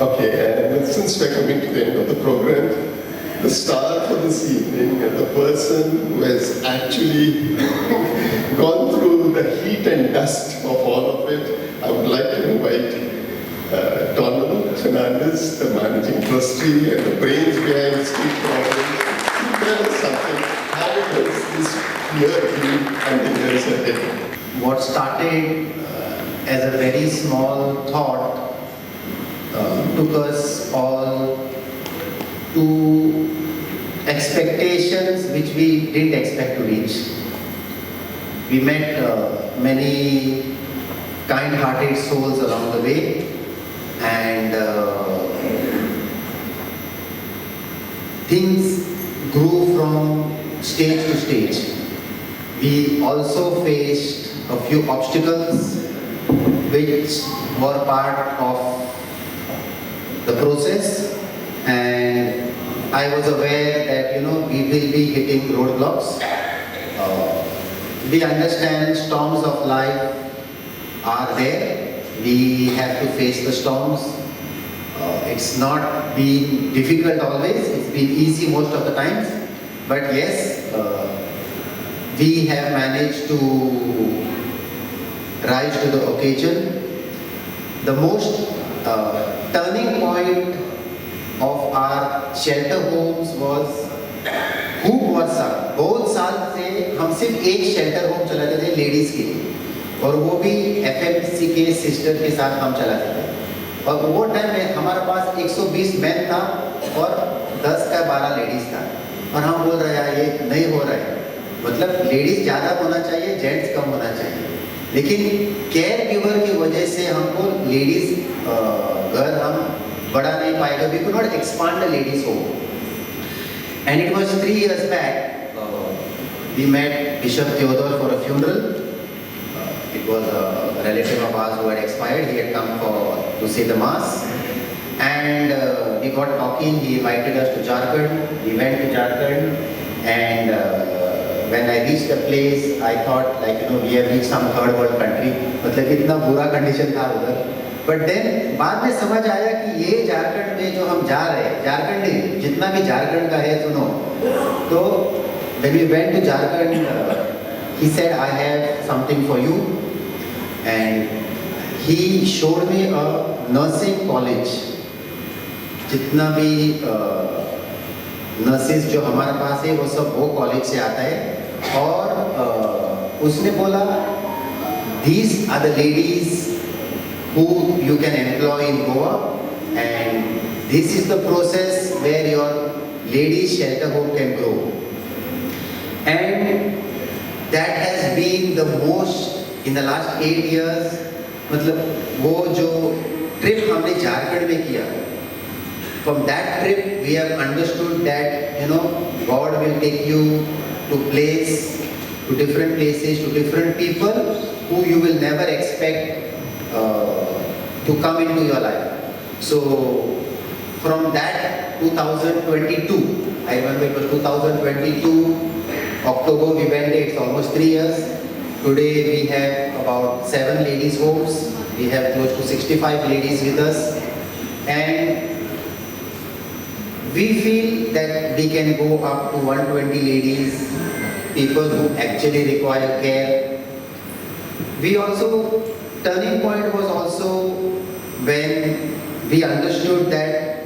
Speaker 4: Okay, and since we're coming to the end of the program, the star for this evening and the person who has actually gone through the heat and dust of all of it, I would like to invite Donald Fernandez, the managing trustee and the brains behind Street Providence, to tell us something. How has this year been and the years ahead?
Speaker 8: What started as a very small thought took us all to expectations which we didn't expect to reach. We met many kind-hearted souls along the way, and things grew from stage to stage. We also faced a few obstacles which were part of the process, and I was aware that we will be hitting roadblocks. We understand storms of life are there. We have to face the storms. It's not been difficult always. It's been easy most of the times. But yes, we have managed to rise to the occasion. The most turning point of our shelter homes was खूब बहुत साल से हम सिर्फ एक shelter home चलाते थे ladies के लिए, और वो भी एफएमसी के सिस्टर के साथ हम चलाते थे। और वो टाइम में हमारे पास 120 मैन था और 10 का 12 लेडीज था, और हम बोल रहे हैं ये नहीं हो रहा है, मतलब लेडीज ज़्यादा होना चाहिए, जेंट्स कम होना चाहिए। लेकिन केयर गिवर की वजह से हमको लेडीज घर हम बढ़ा नहीं पाएगा, we could not expand the ladies home. And it was 3 years back, we met Bishop Theodore for a funeral. It was a relative of ours who had expired. He had come to say the mass, and we got talking. He invited us to Jharkhand. We went to Jharkhand, and when I reached the place, I thought we have reached some third world country. मतलब इतना बुरा condition था उधर। But then बाद में समझ आया कि ये झारखंड में जो हम जा रहे हैं, झारखंडी जितना भी झारखंड का है सुनो, तो when we went to Jharkhand, he said I have something for you, and he showed me a nursing college. जितना भी नर्सेज जो हमारे पास है वो सब वो कॉलेज से आता है, और उसने बोला these are the ladies who you can employ in Goa, and this is the process where your ladies shelter home can grow. And that has been the most in the last 8 years. मतलब वो जो trip हमने झारखंड में किया, from that trip we have understood that God will take you to different places, to different people who you will never expect to come into your life. So from that 2022, I remember it was 2022 October we went there. It's almost 3 years. Today we have about 7 ladies homes. We have close to 65 ladies with us, and we feel that we can go up to 120 ladies, people who actually require care. We also, turning point was also when we understood that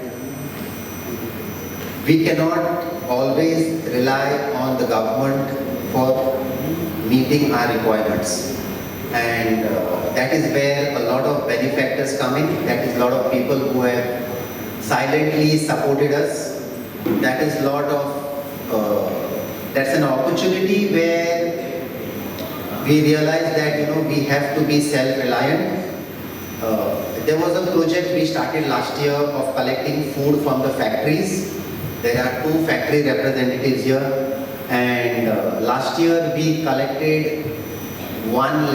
Speaker 8: we cannot always rely on the government for meeting our requirements, and that is where a lot of benefactors come in. That is a lot of people who have silently supported us. That is a lot of that's an opportunity where we realized that we have to be self-reliant. There was a project we started last year of collecting food from the factories. There are 2 factory representatives here, and last year we collected 1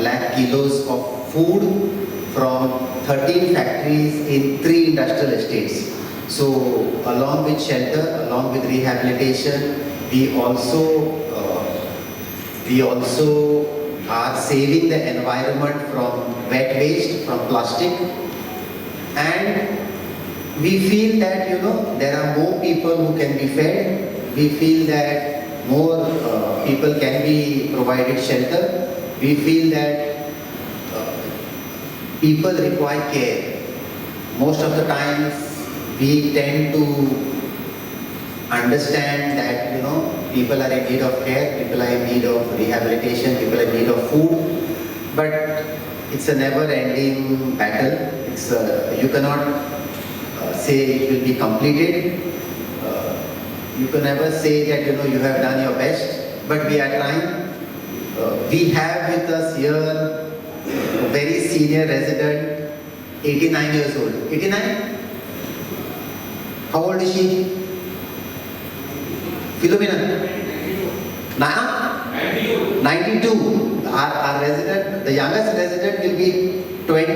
Speaker 8: lakh kilos of food from 13 factories in 3 industrial estates. So along with shelter, along with rehabilitation, we also are saving the environment from wet waste, from plastic, and we feel that there are more people who can be fed. We feel that more people can be provided shelter. We feel that people require care. Most of the times we tend to understand that people are in need of care, people are in need of rehabilitation, people are in need of food, but it's a never-ending battle. You cannot say it will be completed. You can never say that you have done your best, but we are trying. We have with us here a very senior resident, 89 years old. 89? How old is she? Philomena? 92. Our resident, the youngest resident will be 20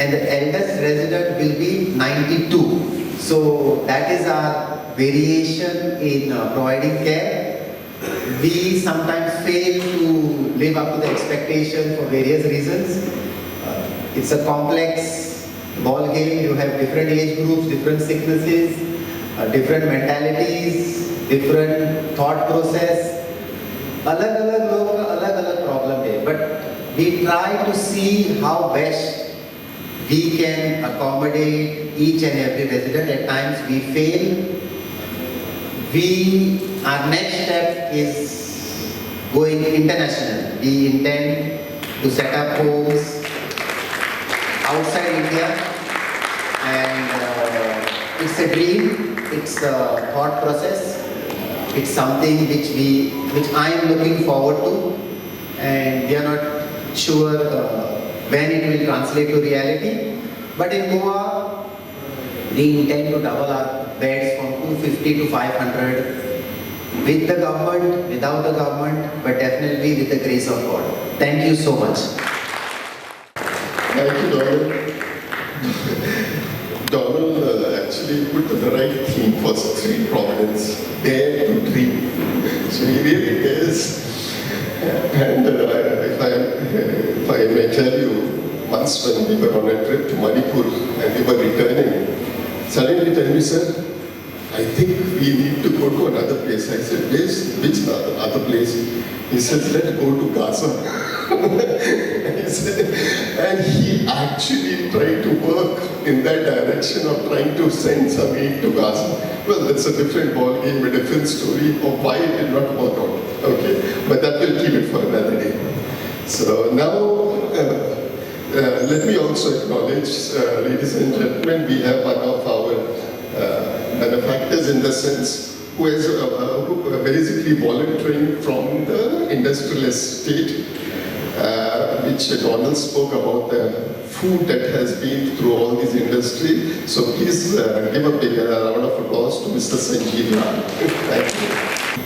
Speaker 8: and the eldest resident will be 92. So that is our variation in providing care. We sometimes fail to live up to the expectation for various reasons. It's a complex ball game. You have different age groups, different sicknesses, different mentalities, different thought process. अलग अलग लोगों का अलग अलग problem है, but we try to see how best we can accommodate each and every resident. At times we fail. Our next step is going international. We intend to set up homes outside India, and it's a dream, it's a thought process, it's something which I am looking forward to, and we are not sure when it will translate to reality. But in Goa, we intend to double our beds from 250 to 500 with the government, without the government, but definitely with the grace of God. Thank you so much.
Speaker 4: Thank you, Donald. Donald actually put the right theme for Street Providence, dare to dream. So he really is. And if I may tell you, once when we were on a trip to Manipur and we were returning, suddenly tell me, sir, I think we need to go to another place. I said, which other place? He said, let's go to Gaza. And he actually tried to work in that direction of trying to send some aid to Gaza. Well, that's a different ball game, a different story of why it did not work out. Okay, but that will keep it for another day. So now, let me also acknowledge, ladies and gentlemen, we have one of our benefactors in the sense who is basically volunteering from the industrial estate, which Donald spoke about the food that has been through all these industry. So please give a big round of applause to Mr. Sanjeev Rao. Thank you.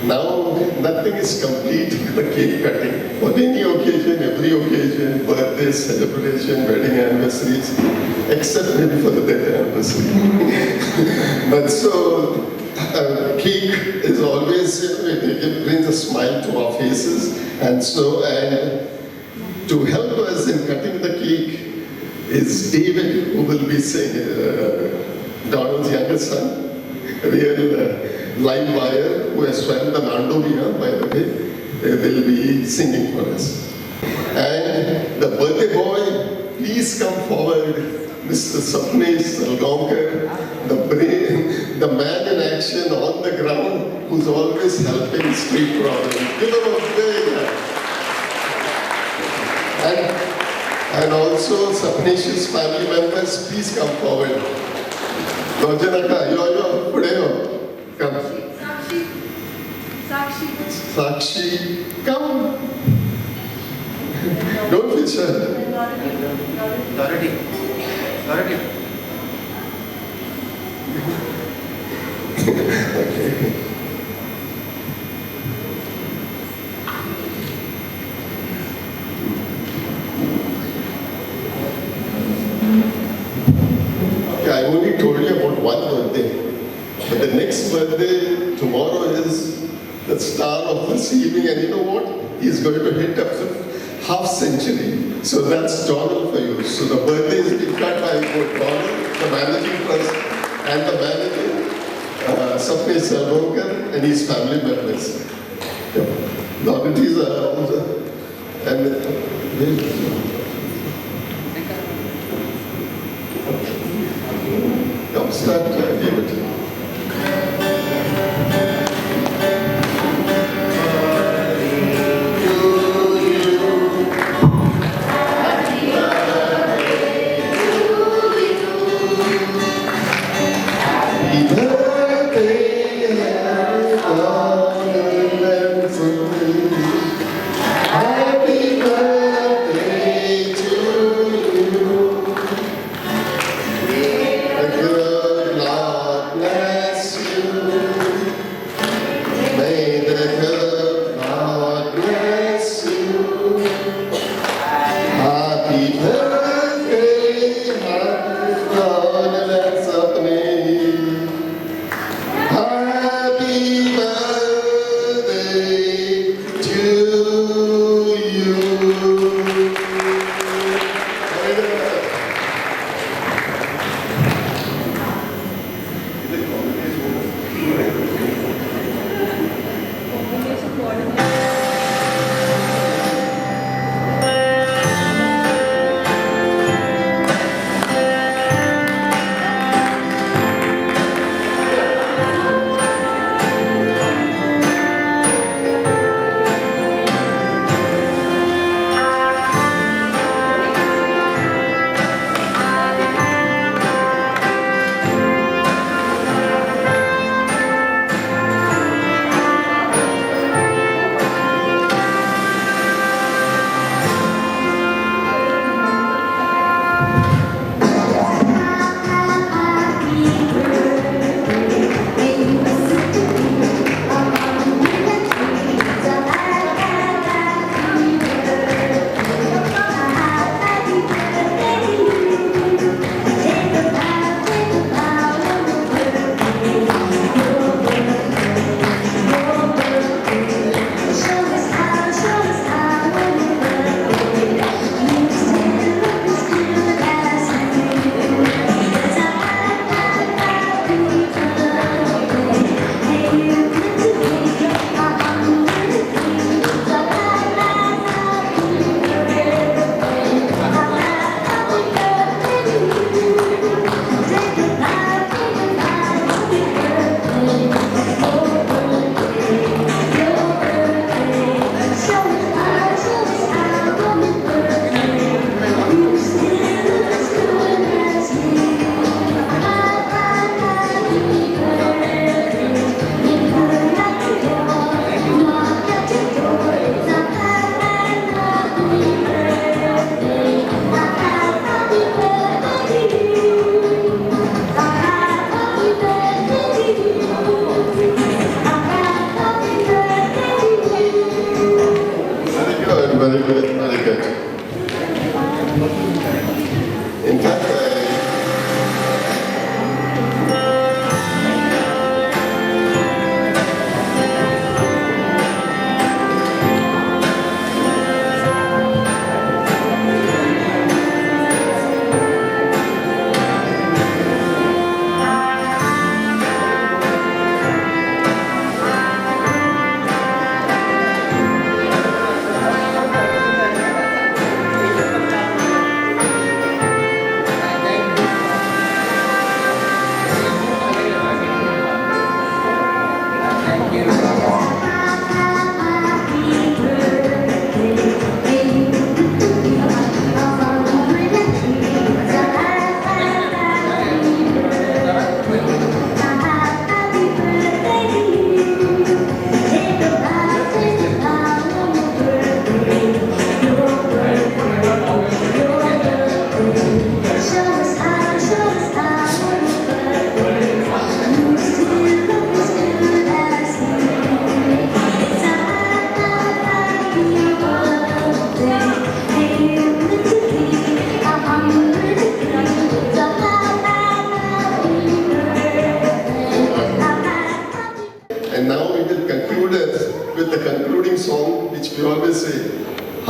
Speaker 4: Now, nothing is complete with the cake cutting. On any occasion, every occasion, birthday, celebration, wedding anniversaries, except maybe for the death anniversary. But so, cake is always, it brings a smile to our faces. And so, to help us in cutting the cake is David, who will be saying, Donald's younger son, real live wire, who has swam the Nandovia, by the way, will be singing for us. And the birthday boy, please come forward, Mr. Sapnesh Salgaonkar, the brain, the man in action on the ground, who's always helping Street Providence. Give him a big hand. And also Sapnesh's family members, please come forward. Rojanaka, yo, pudeo. Come. Sakshi, come. Don't be shy.
Speaker 8: Dorothy.
Speaker 4: Okay. I've only told you about one birthday. But the next birthday, tomorrow, is the star of this evening. And you know what? He's going to hit up to half century. So that's Donald for you. So the birthday is in fact by Donald, the managing trust, and the manager, Sapne Salvankar, and his family members. Novelties are also, Come start, give it. Happy birthday, happy birthday to you. A good life.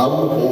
Speaker 4: come home